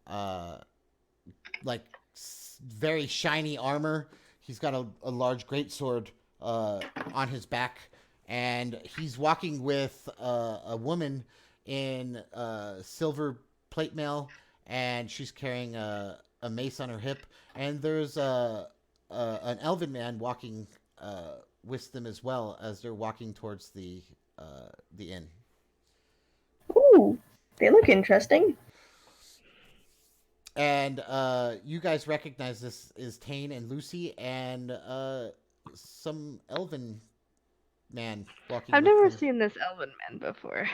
like very shiny armor. He's got a large greatsword on his back, and he's walking with a woman in silver plate mail, and she's carrying a mace on her hip. And there's an elven man walking with them as well as they're walking towards the inn. Ooh, they look interesting. And you guys recognize this is Tane and Lucy and some elven man walking I've with never them. seen this elven man before.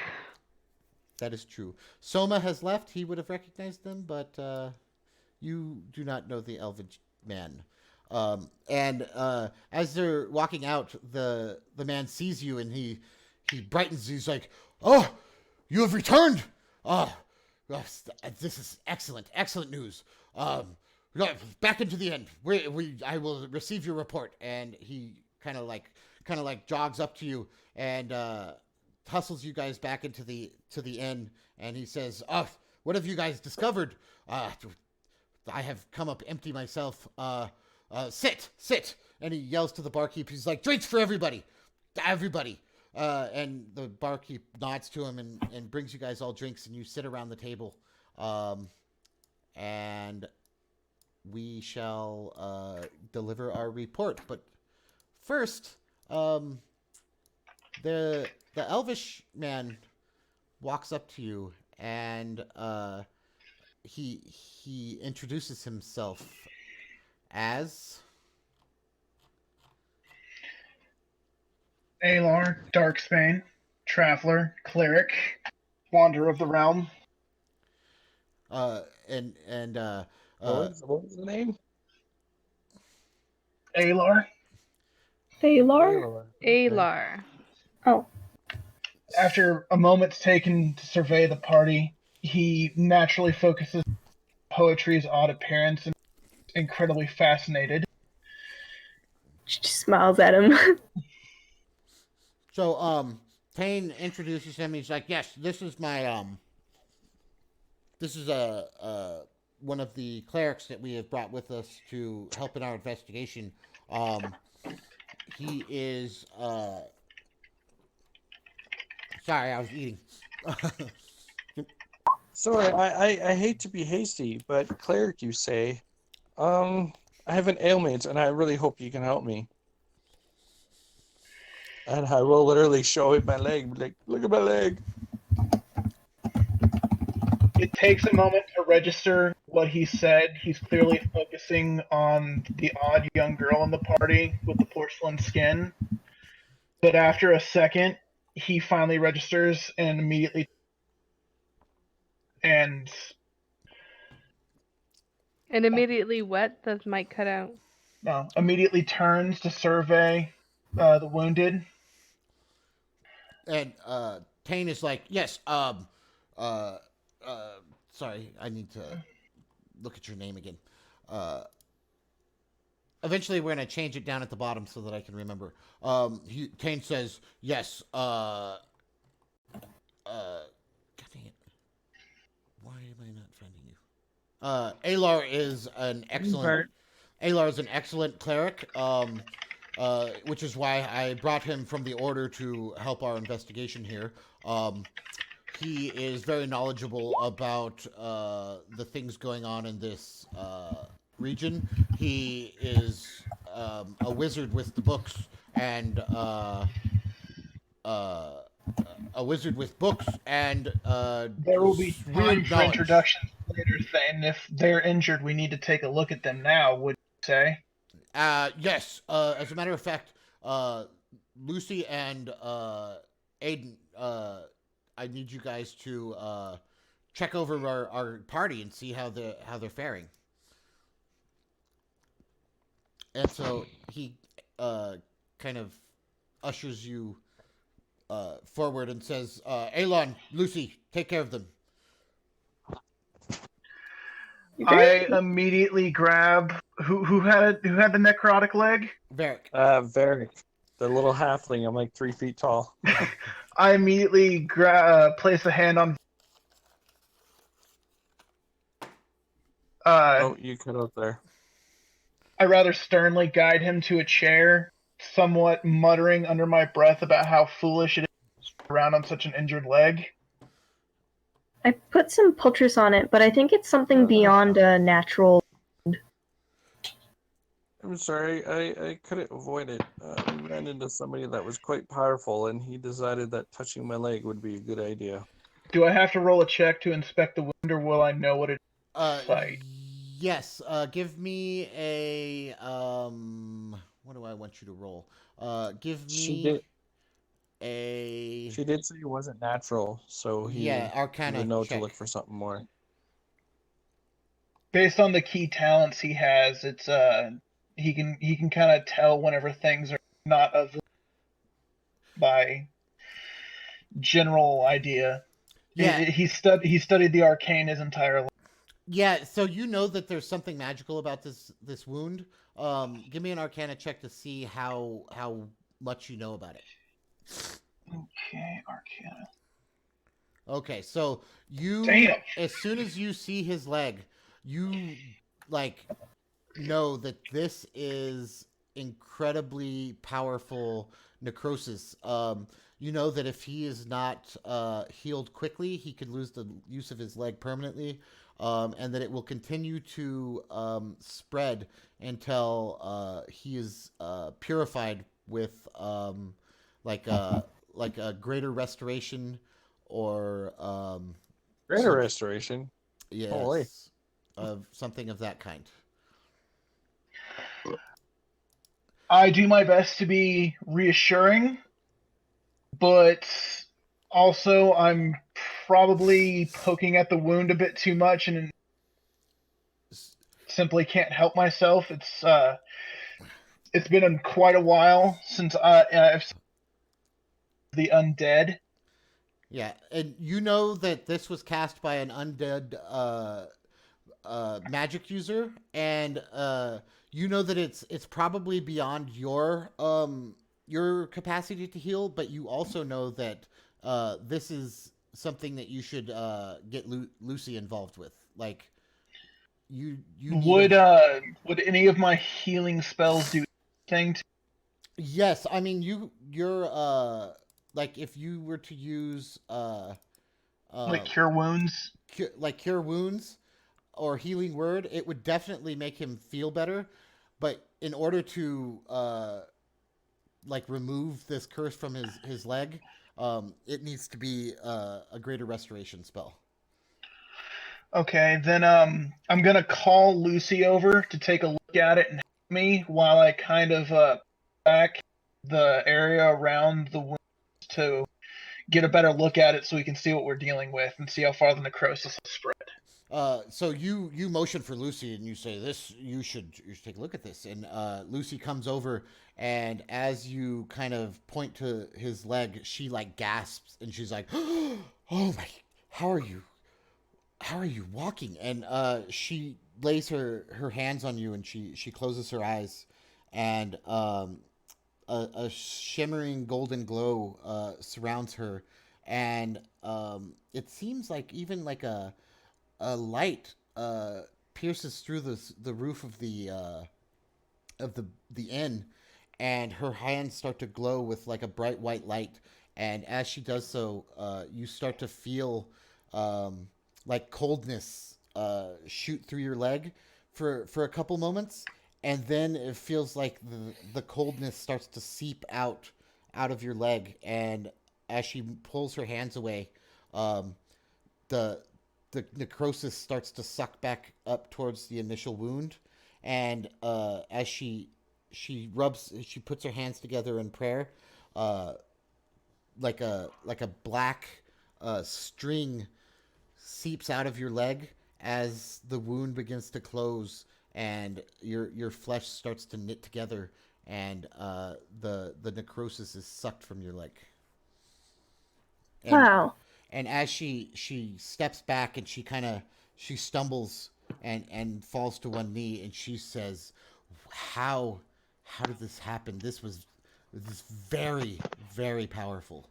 That is true. Soma has left. He would have recognized them, but you do not know the elven man. And as they're walking out, the man sees you and he brightens. He's like, "Oh, you have returned! Oh, this is excellent news. Back into the inn. I will receive your report." And he kind of like jogs up to you and hustles you guys back into the inn. And he says, "Oh, what have you guys discovered? I have come up empty myself. Sit." And he yells to the barkeep. He's like, "Drinks for everybody, everybody." And the barkeep nods to him and brings you guys all drinks, and you sit around the table. And we shall deliver our report. But first, the elvish man walks up to you, and he introduces himself as Alar, Darksbane, Traveler, Cleric, Wanderer of the Realm. What was the name? Alar. Thalar? Alar. Oh. After a moment's taken to survey the party, he naturally focuses on poetry's odd appearance and is incredibly fascinated. She just smiles at him. So, Tane introduces him. He's like, "Yes, this is my this is one of the clerics that we have brought with us to help in our investigation. He is sorry, I was eating." Sorry, I hate to be hasty, but cleric, you say. I have an ailment, and I really hope you can help me. And I will literally show him my leg. Like, look at my leg. It takes a moment to register what he said. He's clearly focusing on the odd young girl in the party with the porcelain skin. But after a second, he finally registers and immediately And immediately what? The mic cut out. immediately turns to survey the wounded. And Tane is like, "Yes, sorry, I need to look at your name again. Eventually, we're gonna change it down at the bottom so that I can remember." Tane says, "Yes, God dang it. Why am I not finding you? Alar is an excellent cleric, which is why I brought him from the order to help our investigation here. He is very knowledgeable about the things going on in this region. He is a wizard with the books and There will be time weird for knowledge. introductions later, Thane. If they're injured, we need to take a look at them now, would you say? Yes. As a matter of fact, Lucy and Aiden, I need you guys to check over our party and see how they're faring. And so he kind of ushers you forward and says, "Alon, Lucy, take care of them." I immediately grab who had the necrotic leg. Varric. Varric, the little halfling. I'm like 3 feet tall. I immediately place a hand on Oh, you cut out there. I rather sternly guide him to a chair, somewhat muttering under my breath about how foolish it is to run around on such an injured leg. I put some Pultris on it, but I think it's something beyond a natural. I'm sorry, I couldn't avoid it. We ran into somebody that was quite powerful, and he decided that touching my leg would be a good idea. Do I have to roll a check to inspect the wound, or will I know what it is? Sight. Yes. Give me a What do I want you to roll? Give She me did. a She did say it wasn't natural, so he Arcana would know check. to look for something more. Based on the key talents he has, it's he can kind of tell whenever things are not of by general idea. Yeah. He studied the arcane his entire life. Yeah, so you know that there's something magical about this wound. Give me an Arcana check to see how much you know about it. Okay, arcana. Okay, so you Damn. as soon as you see his leg, you like know that this is incredibly powerful necrosis. You know that if he is not healed quickly, he could lose the use of his leg permanently, and that it will continue to spread until he is purified with like a greater restoration or Greater some- restoration. yes, Holy. of something of that kind. I do my best to be reassuring, but also I'm probably poking at the wound a bit too much and simply can't help myself. It's been quite a while since I've seen the undead. Yeah, and you know that this was cast by an undead magic user, and you know that it's probably beyond your capacity to heal, but you also know that this is something that you should get Lucy involved with. Like you need Would any of my healing spells do anything? Yes, I mean you're like if you were to use Like cure wounds? cure wounds or healing word, it would definitely make him feel better. But in order to like remove this curse from his leg, it needs to be a greater restoration spell. Okay, then I'm gonna call Lucy over to take a look at it and help me while I kind of back the area around the wounds to get a better look at it so we can see what we're dealing with and see how far the necrosis has spread. So you motion for Lucy and you say you should take a look at this, and Lucy comes over, and as you kind of point to his leg, she like gasps and she's like, "Oh my, how are you walking?" And she lays her hands on you and she closes her eyes, and a shimmering golden glow surrounds her, and it seems like even like a light pierces through the roof of the inn, and her hands start to glow with like a bright white light. And as she does so, you start to feel like coldness shoot through your leg for a couple moments, and then it feels like the coldness starts to seep out of your leg. And as she pulls her hands away, the necrosis starts to suck back up towards the initial wound, and as she puts her hands together in prayer, like a black string seeps out of your leg as the wound begins to close, and your flesh starts to knit together, and the necrosis is sucked from your leg. And, Wow. and as she steps back and she stumbles and falls to one knee, and she says, how did this happen? This was very, very powerful.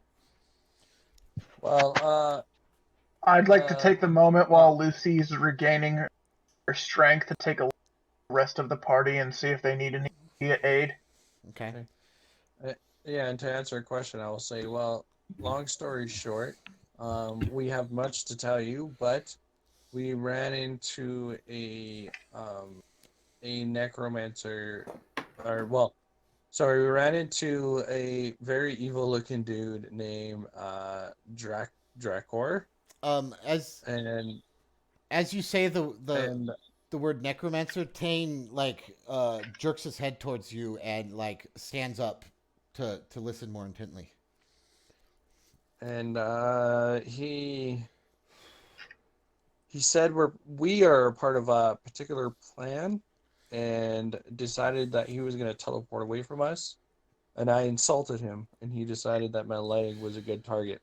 Well, I'd like to take the moment while Lucy's regaining their strength to take a look at the rest of the party and see if they need any immediate aid. Okay. Yeah, and to answer a question, I will say, well, long story short, we have much to tell you, but we ran into a necromancer, or well, sorry, we ran into a very evil-looking dude named Drakor, As and you say and the word necromancer, Tane like jerks his head towards you and like stands up to listen more intently. and he said we are part of a particular plan, and decided that he was going to teleport away from us, and I insulted him, and he decided that my leg was a good target.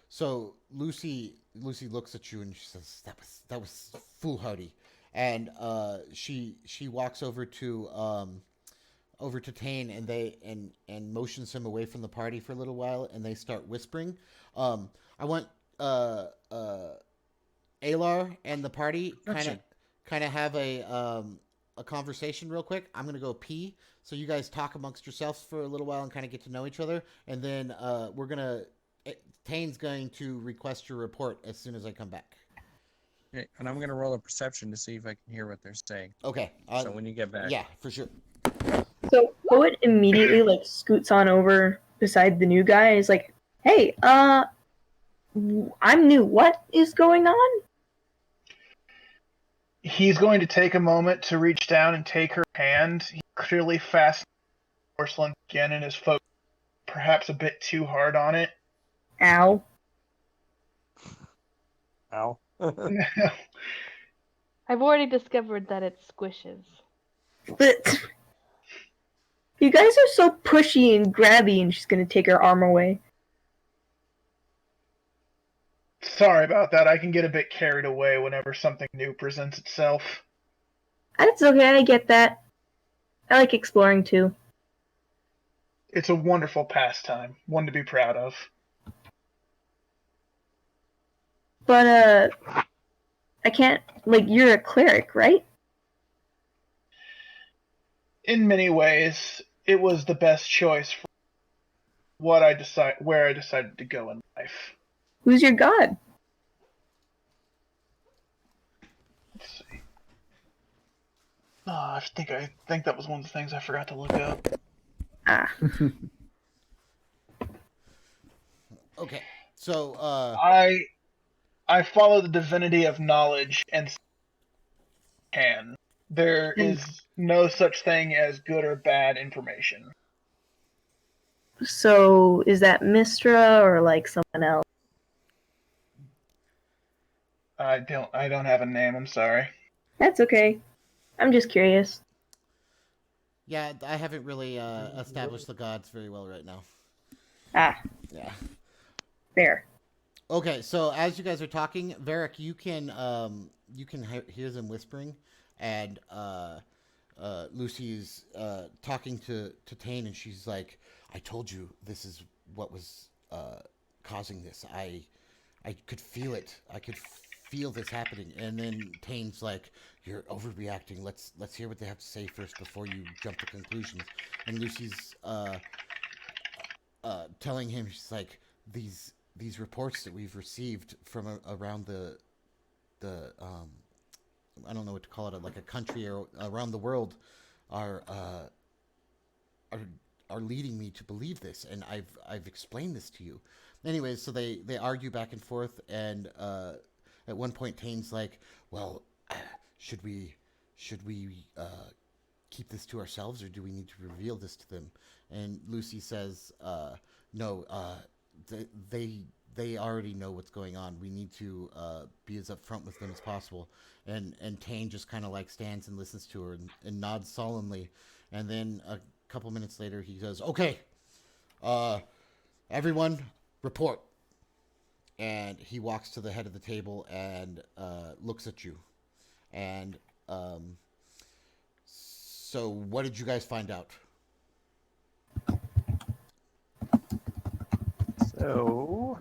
So Lucy looks at you and she says, "That was foolhardy," and she walks over to Tane and and motions him away from the party for a little while, and they start whispering. I want Alar and the party Gotcha. kind of have a conversation real quick. I'm gonna go pee, so you guys talk amongst yourselves for a little while and kind of get to know each other, and then Tane's going to request your report as soon as I come back. Okay, and I'm going to roll a perception to see if I can hear what they're saying. Okay. So when you get back. Yeah, for sure. So Poet immediately like scoots on over beside the new guy and is like, "Hey, I'm new. What is going on?" He's going to take a moment to reach down and take her hand. He clearly fastened the porcelain skin and is focused perhaps a bit too hard on it. Ow. Ow. I've already discovered that it squishes. But you guys are so pushy and grabby, and she's gonna take her arm away. Sorry about that. I can get a bit carried away whenever something new presents itself. That's okay, I get that. I like exploring too. It's a wonderful pastime, one to be proud of. But, I can't, like, you're a cleric, right? In many ways, it was the best choice for where I decided to go in life. Who's your god? Let's see. Oh, I think that was one of the things I forgot to look up. Ah. Okay. So I follow the divinity of knowledge and can. There is no such thing as good or bad information. So, is that Mistra or, like, someone else? I don't have a name, I'm sorry. That's okay. I'm just curious. yeah, I haven't really established the gods very well right now. Ah, Yeah. there. Okay, so as you guys are talking, Varric, you can hear them whispering, and Lucy's talking to Tane, and she's like, "I told you this is what was causing this. I could feel it. I could feel this happening." And then Tane's like, "You're overreacting. Let's hear what they have to say first before you jump to conclusions." And Lucy's telling him, she's like, these reports that we've received from around the I don't know what to call it, like a country or around the world, are leading me to believe this, and I've explained this to you. Anyways, so they argue back and forth, and at one point Tane's like, "Well, should we keep this to ourselves, or do we need to reveal this to them?" And Lucy says, "No. They already know what's going on. We need to be as upfront with them as possible." And Tane just kind of like stands and listens to her and nods solemnly. And then a couple minutes later, he says, "Okay, everyone, report." And he walks to the head of the table and looks at you. And so, what did you guys find out? So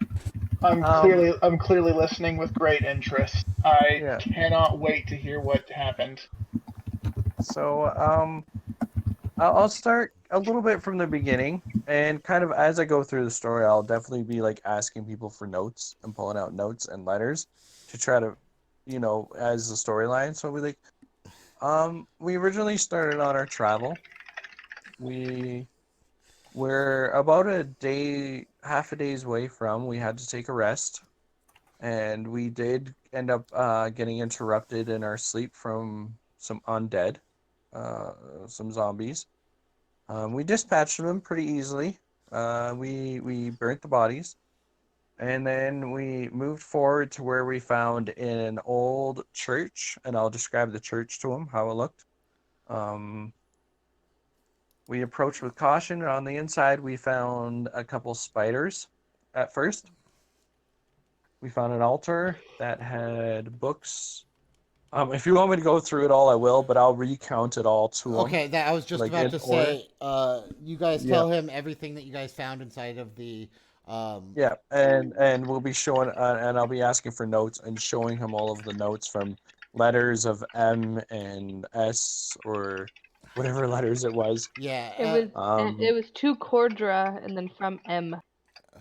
I'm clearly listening with great interest. I Yeah. cannot wait to hear what happened. So, I'll start a little bit from the beginning, and kind of as I go through the story, I'll definitely be like asking people for notes and pulling out notes and letters to try to, as the storyline. So we originally started on our travel. We were about a day, half a day's way from. We had to take a rest, and we did end up getting interrupted in our sleep from some undead, some zombies. We dispatched them pretty easily. We burnt the bodies, and then we moved forward to where we found an old church, and I'll describe the church to him, how it looked. Um, we approached with caution, and on the inside we found a couple spiders at first. We found an altar that had books. If you want me to go through it all, I will, but I'll recount it all to him. Okay, that I was just like about in to order. say. You guys Yeah. tell him everything that you guys found inside of the. Yeah, and we'll be showing, and I'll be asking for notes and showing him all of the notes from letters of M and S or whatever letters it was. Yeah. It was to Cordra and then from M.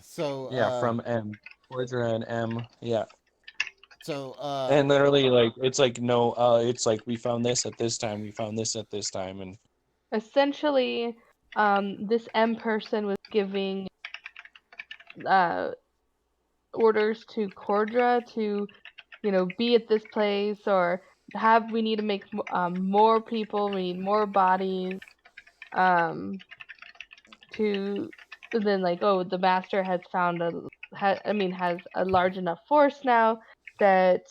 So. Yeah, from M, Cordra and M. Yeah, So. and literally like it's like no, it's like we found this at this time, we found this at this time, and Essentially, this M person was giving orders to Cordra to, be at this place, or we need to make more people, we need more bodies, to then like, oh, the master has found has a large enough force now that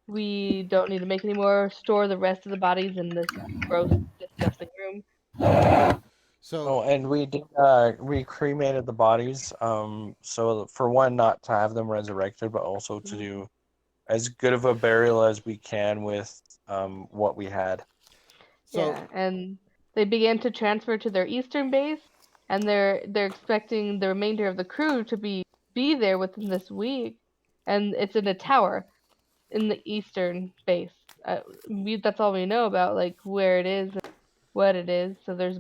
we don't need to make any more, store the rest of the bodies in this gross, disgusting room. oh, and we did we cremated the bodies, so for one, not to have them resurrected, but also to do as good of a burial as we can with what we had. Yeah, and they began to transfer to their eastern base, and they're expecting the remainder of the crew to be there within this week, and it's in a tower in the eastern base. That's all we know about, like where it is and what it is. So there's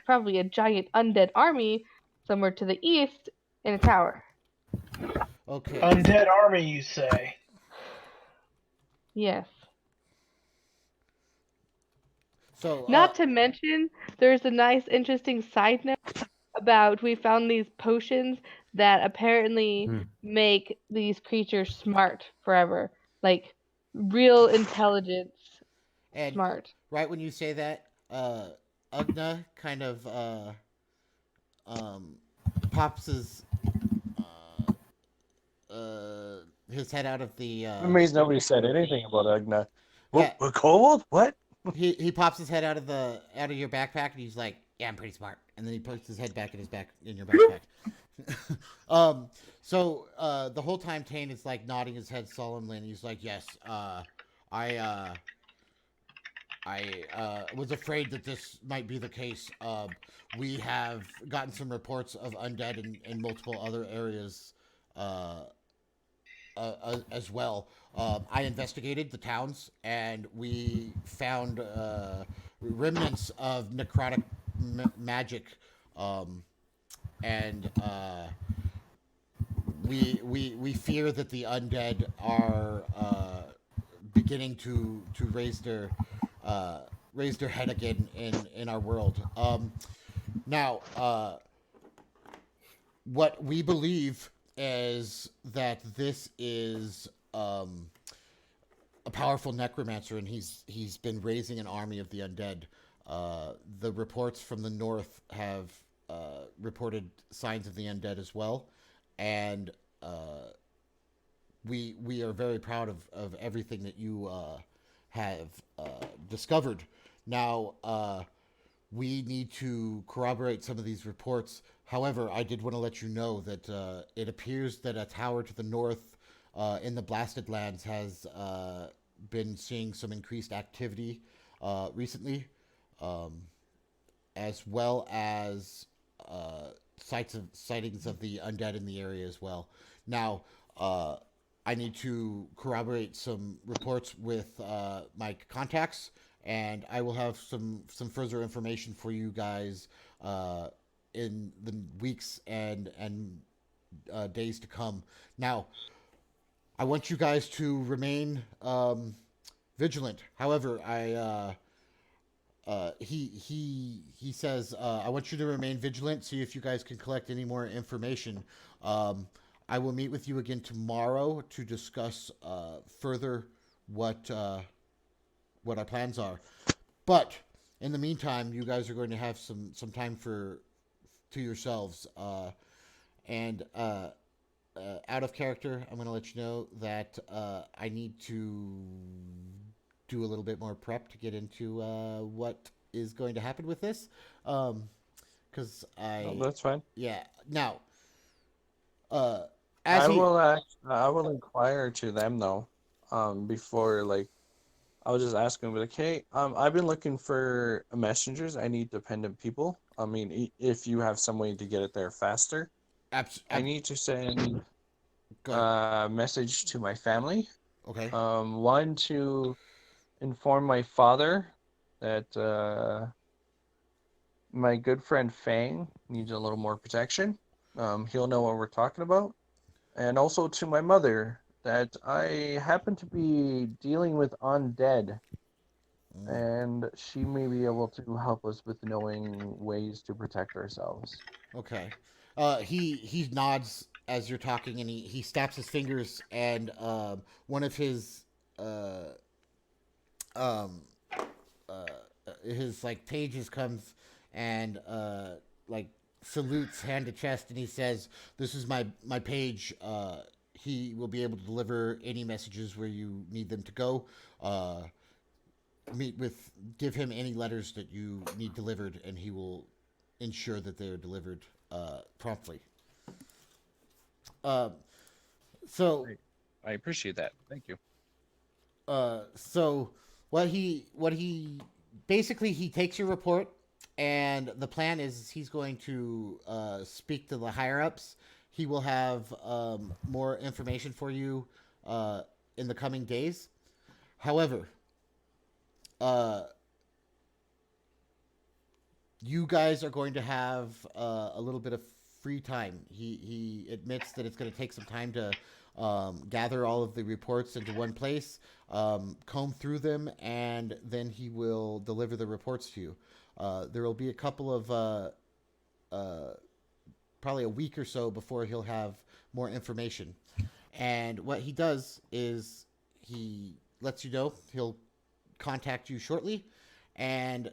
probably a giant undead army somewhere to the east in a tower. Okay. Undead army, you say? Yes. So. Not to mention, there's a nice, interesting side note about we found these potions that apparently make these creatures smart forever, like real intelligence, And smart. right when you say that, Ugna kind of pops his head out of the. It means nobody said anything about Agna. Yeah. What, kobold? What? He pops his head out of your backpack and he's like, "Yeah, I'm pretty smart." And then he puts his head back in your backpack. So the whole time Tane is like nodding his head solemnly, and he's like, "Yes, I was afraid that this might be the case. We have gotten some reports of undead in multiple other areas as well. I investigated the towns, and we found remnants of necrotic magic, and we fear that the undead are beginning to raise their head again in our world. Now, what we believe is that this is a powerful necromancer, and he's been raising an army of the undead. The reports from the north have reported signs of the undead as well, and we are very proud of everything that you have discovered. Now, we need to corroborate some of these reports. However, I did want to let you know that it appears that a tower to the north in the Blasted Lands has been seeing some increased activity recently, as well as sightings of the undead in the area as well. Now, I need to corroborate some reports with my contacts, and I will have some further information for you guys in the weeks and days to come. Now, I want you guys to remain vigilant. However, he says I want you to remain vigilant. See if you guys can collect any more information. I will meet with you again tomorrow to discuss further what our plans are. But in the meantime, you guys are going to have some time to yourselves. And out of character, I'm going to let you know that I need to do a little bit more prep to get into what is going to happen with this. Because Oh, that's fine. yeah. Now, I will inquire to them though, before like I'll just ask them like, hey, I've been looking for messengers. I need dependent people. I mean, if you have some way to get it there faster, I need to send go ahead. a message to my family. Okay. One to inform my father that my good friend Fang needs a little more protection. He'll know what we're talking about. And also to my mother that I happen to be dealing with undead, and she may be able to help us with knowing ways to protect ourselves. Okay. He nods as you're talking, and he snaps his fingers, and one of um, his like pages comes and like salutes hand to chest, and he says, "This is my page. He will be able to deliver any messages where you need them to go. Give him any letters that you need delivered, and he will ensure that they are delivered promptly." So I appreciate that. Thank you. so what he basically, he takes your report, and the plan is he's going to speak to the higher ups. He will have more information for you in the coming days. However, you guys are going to have a little bit of free time. He admits that it's going to take some time to gather all of the reports into one place, comb through them, and then he will deliver the reports to you. There will be a couple of probably a week or so before he'll have more information. And what he does is he lets you know he'll contact you shortly, and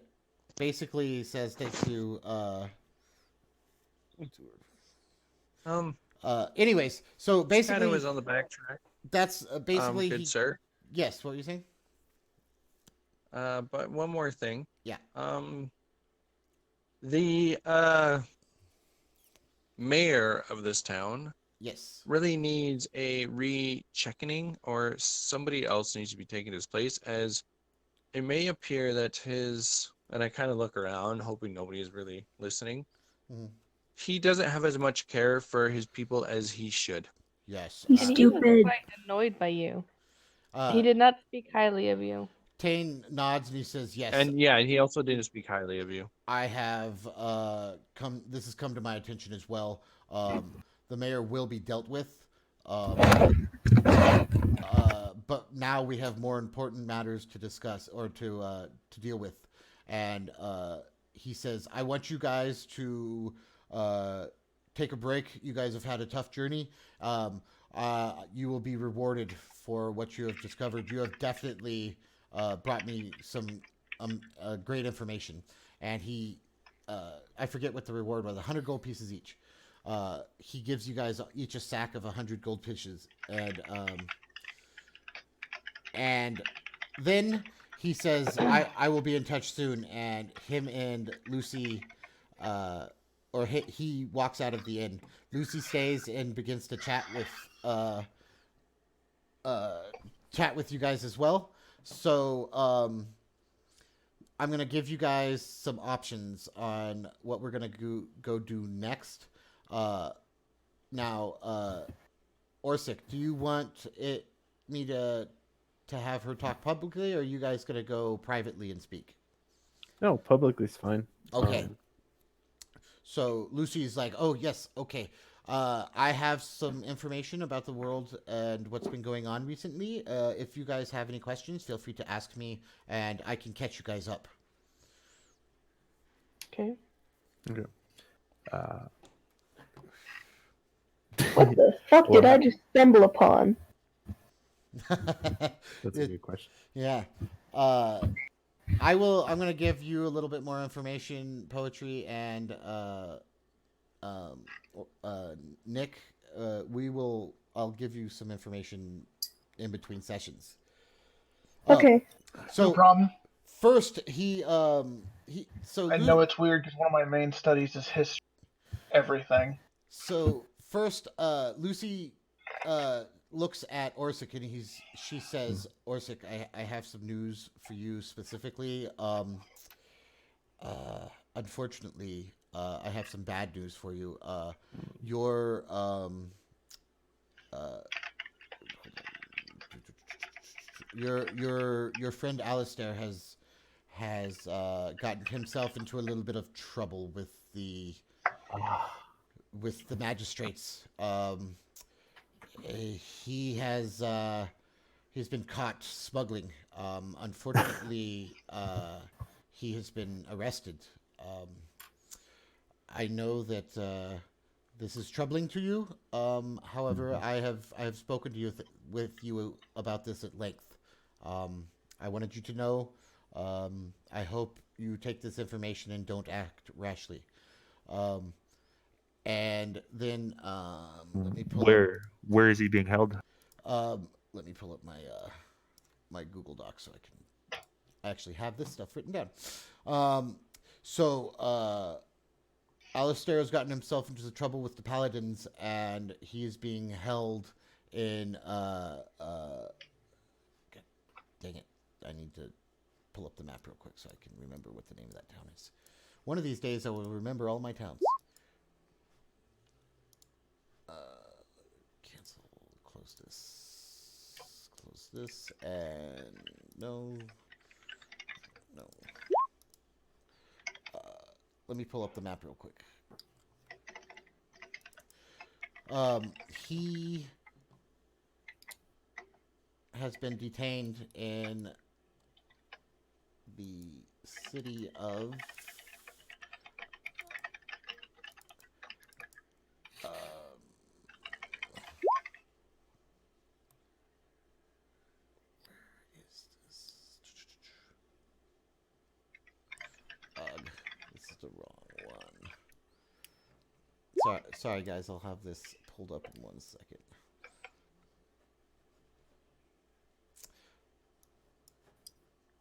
basically says thanks to anyways, so kind basically of was on the backtrack. that's basically Good sir. Yes, what were you saying? But one more thing. Yeah. The mayor of this town Yes. really needs a rechecking, or somebody else needs to be taking his place, as it may appear that and I kind of look around hoping nobody is really listening. Mhm. He doesn't have as much care for his people as he should. Yes. He's And he was stupid. quite annoyed by you. Uh, He did not speak highly of you. Tane nods and he says, "Yes, And yeah, he also didn't speak highly of you. I have come. This has come to my attention as well. The mayor will be dealt with, but now we have more important matters to discuss or to deal with." And he says, "I want you guys to take a break. You guys have had a tough journey. You will be rewarded for what you have discovered. You have definitely brought me some great information." And he, I forget what the reward was, 100 gold pieces each. He gives you guys each a sack of 100 gold pieces, and then he says, I will be in touch soon. And him and Lucy, he walks out of the inn. Lucy stays and begins to chat with you guys as well. So I'm going to give you guys some options on what we're going to go do next. Now, Orsic, do you want me to have her talk publicly, or are you guys gonna go privately and speak? No, publicly's fine. Okay. So Lucy's like, oh, yes, okay. I have some information about the world and what's been going on recently. If you guys have any questions, feel free to ask me, and I can catch you guys up. Okay. Okay. What the fuck did Well, I just stumble upon? That's a good question. Yeah. I'm going to give you a little bit more information, Poetry, and Nick. I'll give you some information in between sessions. Okay. No So problem. first, I know it's weird because one of my main studies is history. Everything. So first, Lucy looks at Orsic and she says, "Orsic, I have some news for you specifically. Unfortunately, I have some bad news for you. Your your friend Alistair has gotten himself into a little bit of trouble with the magistrates. He's been caught smuggling. Unfortunately, he has been arrested. I know that this is troubling to you. However, I have spoken to you with you about this at length. I wanted you to know. I hope you take this information and don't act rashly. And then let me pull Where is he being held? let me pull up my my Google Doc so I can actually have this stuff written down. Alistair has gotten himself into the trouble with the Paladins, and he is being held in dang it, I need to pull up the map real quick so I can remember what the name of that town is. One of these days I will remember all my towns. Cancel, close this, and no. Let me pull up the map real quick. He has been detained in the city of this is the wrong one. Sorry guys, I'll have this pulled up in 1 second.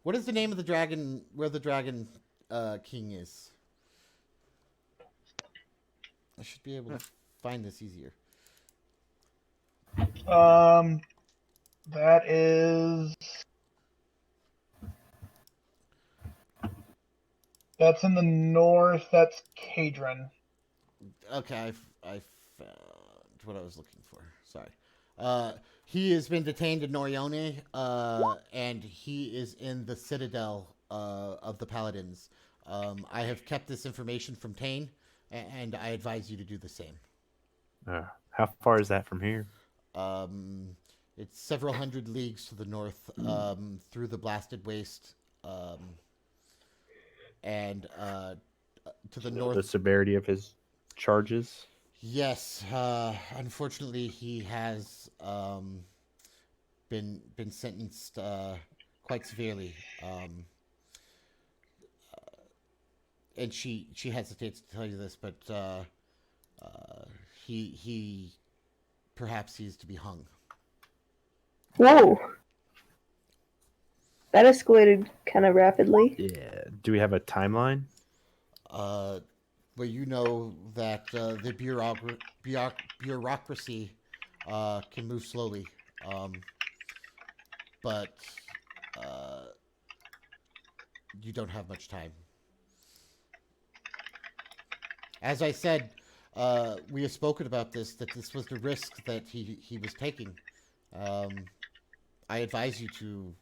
What is the name of the dragon, where the dragon king is? I should be able to find this easier. That is. That's in the north. That's Cadron. Okay, I found what I was looking for. Sorry. He has been detained in Norione, and he is in the citadel of the Paladins. I have kept this information from Tane, and I advise you to do the same. How far is that from here? It's several hundred leagues to the north, through the blasted waste, and to the north. The severity of his charges? Yes, unfortunately, he has been sentenced quite severely, and she hesitates to tell you this, but he perhaps he's to be hung. Whoa. That escalated kind of rapidly. Yeah. Do we have a timeline? Well, you know that the bureaucracy can move slowly, but you don't have much time. As I said, we have spoken about this, that this was the risk that he was taking. I advise you to